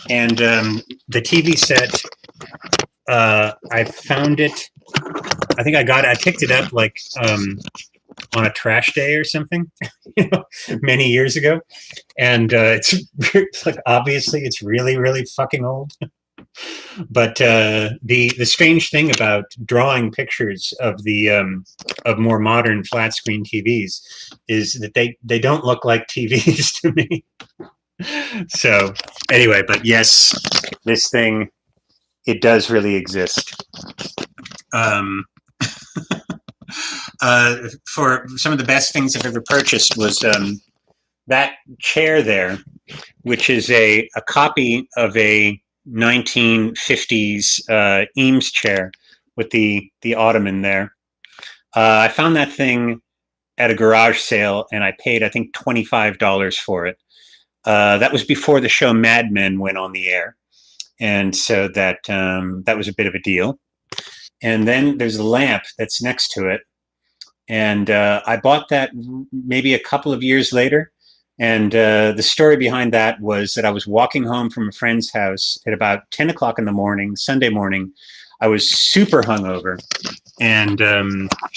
And the TV set, I found it. I think I picked it up like, on a trash day or something, you know, many years ago. And it's like, obviously it's really fucking old. But the strange thing about drawing pictures of more modern flat screen TVs is that they don't look like TVs to me. So anyway, but yes, this thing, it does really exist. Um, for some of the best things I've ever purchased was, that chair there, which is a copy of a 1950s Eames chair with the ottoman there. I found that thing at a garage sale, and I paid, I think, $25 for it. That was before the show Mad Men went on the air, and so that was a bit of a deal. And then there's a lamp that's next to it, and I bought that maybe a couple of years later, And the story behind that was that I was walking home from a friend's house at about 10 o'clock in the morning, Sunday morning. I was super hungover. And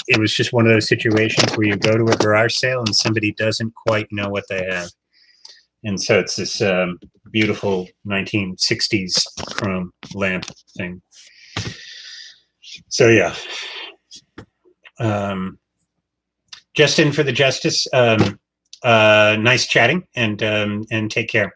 it was just one of those situations where you go to a garage sale and somebody doesn't quite know what they have. And so it's this beautiful 1960s chrome lamp thing. So yeah. Justin, for the justice, nice chatting, and take care.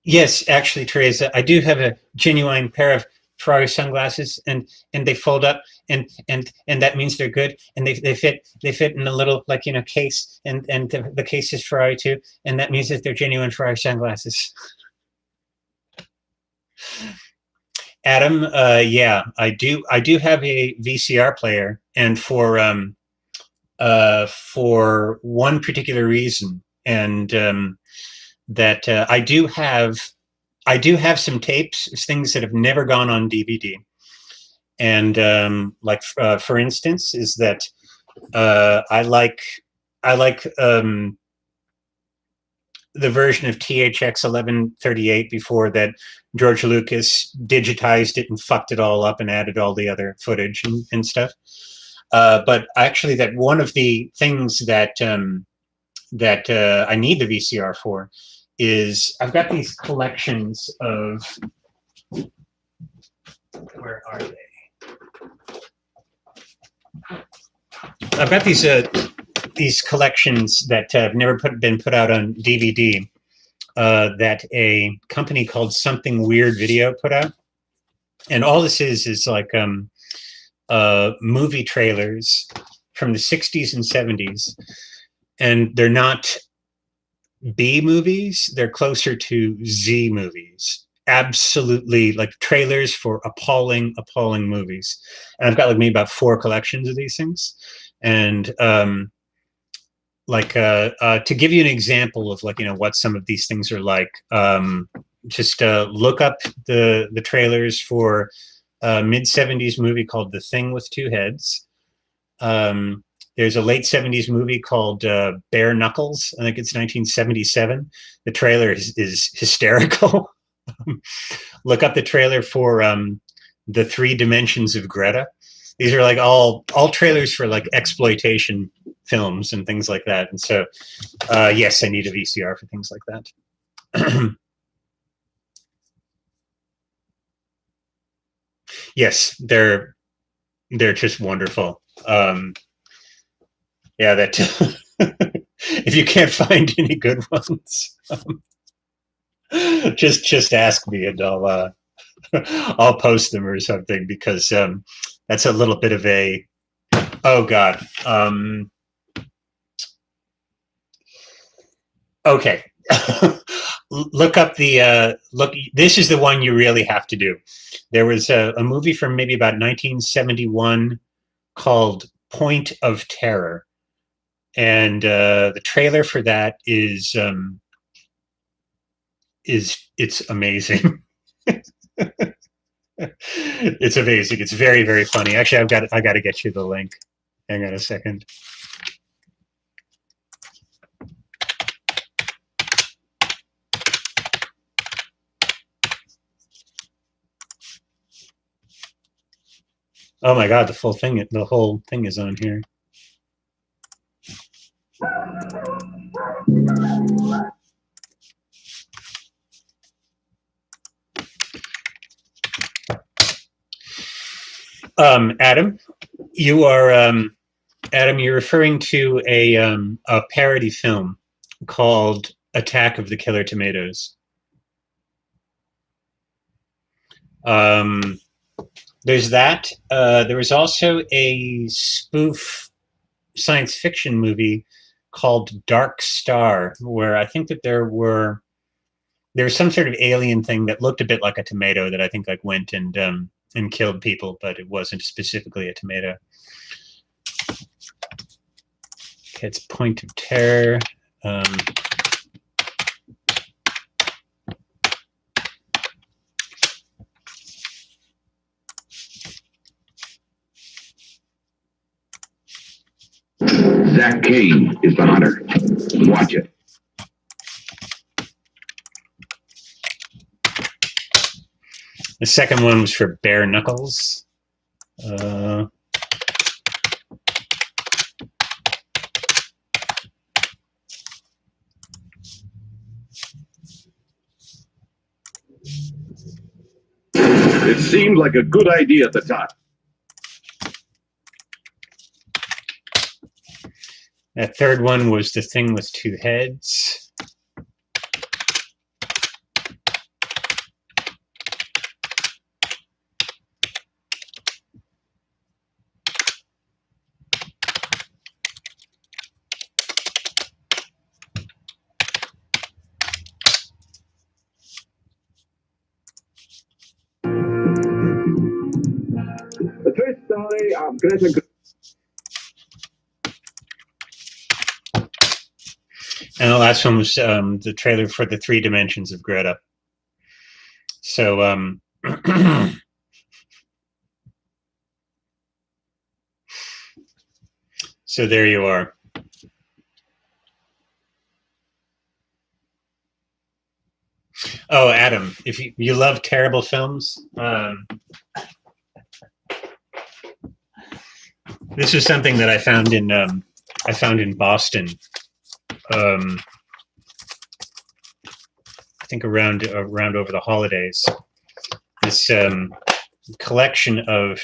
Yes, actually, Teresa, I do have a genuine pair of Ferrari sunglasses, and they fold up, and that means they're good, and they fit in a little, like, case, and the case is Ferrari too, and that means that they're genuine Ferrari sunglasses. Adam, yeah, I do have a VCR player, and for one particular reason, and that I do have some tapes, things that have never gone on DVD, and like for instance, is that I like the version of THX 1138 before that George Lucas digitized it and fucked it all up and added all the other footage and stuff. But actually, that one of the things that I need the VCR for is I've got these collections of, where are they? I've got these collections that have never been put out on DVD, that a company called Something Weird Video put out, and all this is like movie trailers from the 60s and 70s, and they're not B movies, they're closer to Z movies. Absolutely, like trailers for appalling movies. And I've got like maybe about 4 collections of these things. And to give you an example of, like, what some of these things are like, just look up the trailers for a mid-70s movie called The Thing with Two Heads. There's a late 70s movie called Bare Knuckles. I think it's 1977. The trailer is hysterical. Look up the trailer for The Three Dimensions of Greta. These are like all trailers for like exploitation films and things like that. And so, yes, I need a VCR for things like that. Yes, they're just wonderful. Yeah, that if you can't find any good ones, just ask me, and I'll post them or something, because that's a little bit of a, oh God. Okay. Look up the look. This is the one you really have to do. There was a movie from maybe about 1971 called Point of Terror, and the trailer for that is it's amazing. It's amazing. It's very, very funny. Actually, I got to get you the link. Hang on a second. Oh my God, the whole thing is on here. Adam, you're referring to a parody film called Attack of the Killer Tomatoes. There's that. There was also a spoof science fiction movie called Dark Star, where I think that there was some sort of alien thing that looked a bit like a tomato that I think like went and killed people, but it wasn't specifically a tomato. Okay, it's Point of Terror. Zach Kane is the hunter. Watch it. The second one was for Bare Knuckles. It seemed like a good idea at the time. That third one was The Thing with Two Heads. The first story of Greta. And the last one was the trailer for The Three Dimensions of Greta. So, so there you are. Oh, Adam, if you love terrible films, this is something that I found in Boston. I think around over the holidays. This collection of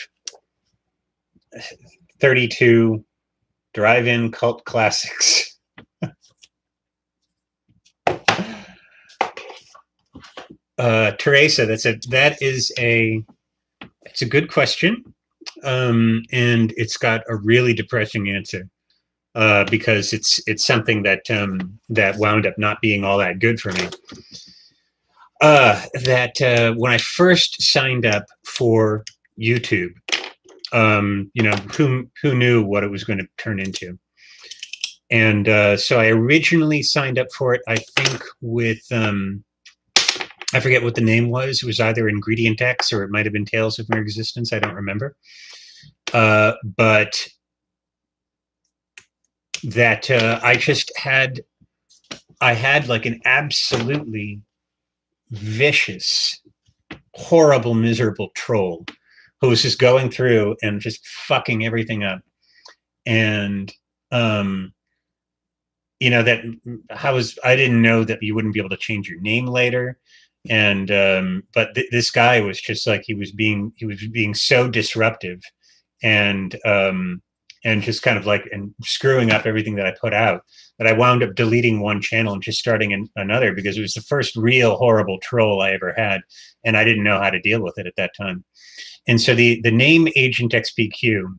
32 drive-in cult classics. Teresa, it's a good question, and it's got a really depressing answer. Because it's something that that wound up not being all that good for me. When I first signed up for YouTube, who knew what it was going to turn into? And so I originally signed up for it, I think, with I forget what the name was. It was either Ingredient X or it might have been Tales of Mere Existence. I don't remember. But that I had like an absolutely vicious, horrible, miserable troll who was just going through and just fucking everything up. And I didn't know that you wouldn't be able to change your name later. And but this guy was just like he was being so disruptive and just kind of like and screwing up everything that I put out, that I wound up deleting one channel and just starting another, because it was the first real horrible troll I ever had, and I didn't know how to deal with it at that time. And so the name Agent XPQ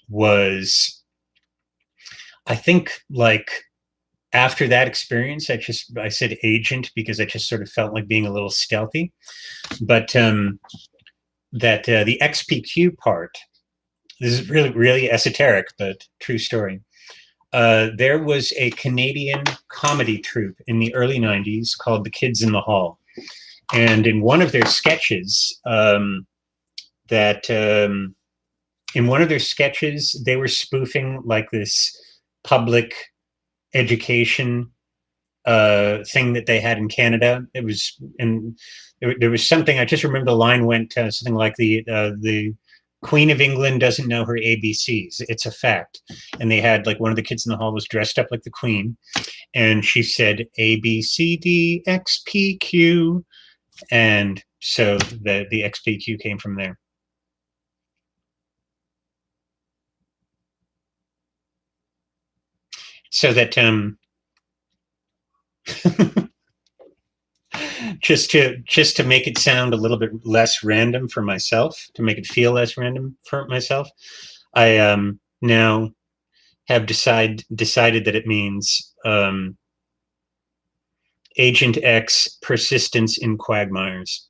was, I think, like, after that experience, I said agent because I just sort of felt like being a little stealthy. But the XPQ part, this is really, really esoteric, but true story. There was a Canadian comedy troupe in the early 90s called The Kids in the Hall. And in one of their sketches, they were spoofing like this public education thing that they had in Canada. It was, and there was something, I just remember the line went something like the Queen of England doesn't know her ABCs. It's a fact. And they had, like, one of the kids in the hall was dressed up like the Queen, and she said A B C D X P Q, and so the XPQ came from there. So that just to make it sound a little bit less random for myself, to make it feel less random for myself, I now have decided that it means Agent X persistence in quagmires.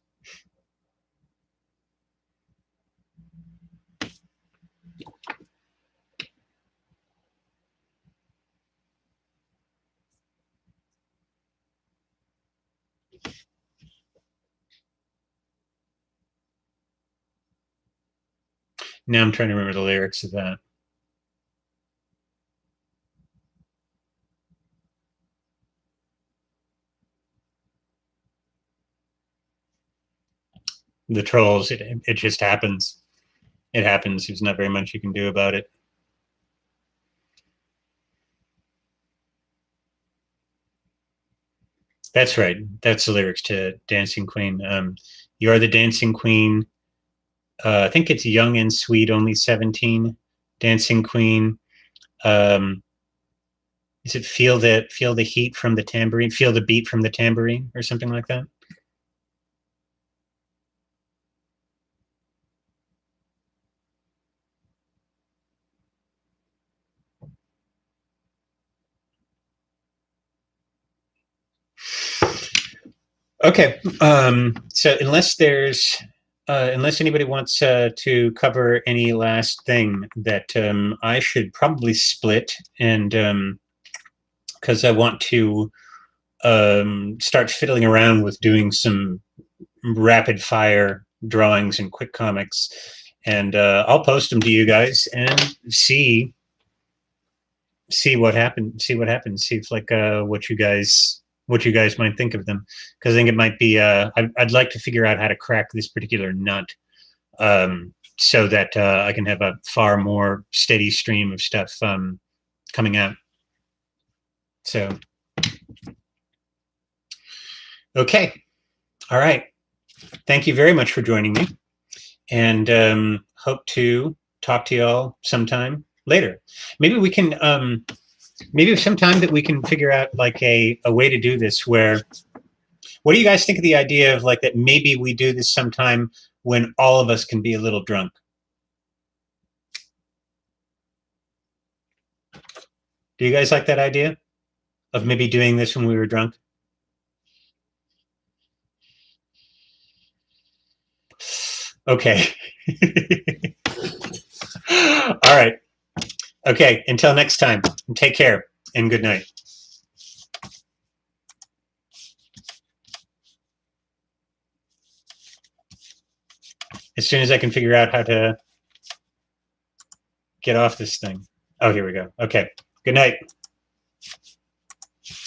Now I'm trying to remember the lyrics of that. the trolls. It just happens. It happens. There's not very much you can do about it. That's right. That's the lyrics to Dancing Queen. You are the dancing queen. I think it's young and sweet, only 17. Dancing Queen. Um, is it feel the heat from the tambourine, feel the beat from the tambourine, or something like that? Okay. So unless anybody wants to cover any last thing, that I should probably split, and because I want to start fiddling around with doing some rapid fire drawings and quick comics, and I'll post them to you guys and see what happens. See what happens. See if like what you guys might think of them, because I think it might be. I'd like to figure out how to crack this particular nut, so that I can have a far more steady stream of stuff coming out. So okay, all right. Thank you very much for joining me, and hope to talk to y'all sometime later. Maybe we can. Maybe sometime that we can figure out like a way to do this where, what do you guys think of the idea of like that maybe we do this sometime when all of us can be a little drunk? Do you guys like that idea of maybe doing this when we were drunk? Okay. All right. Okay, until next time, take care and good night. As soon as I can figure out how to get off this thing. Oh, here we go. Okay, good night.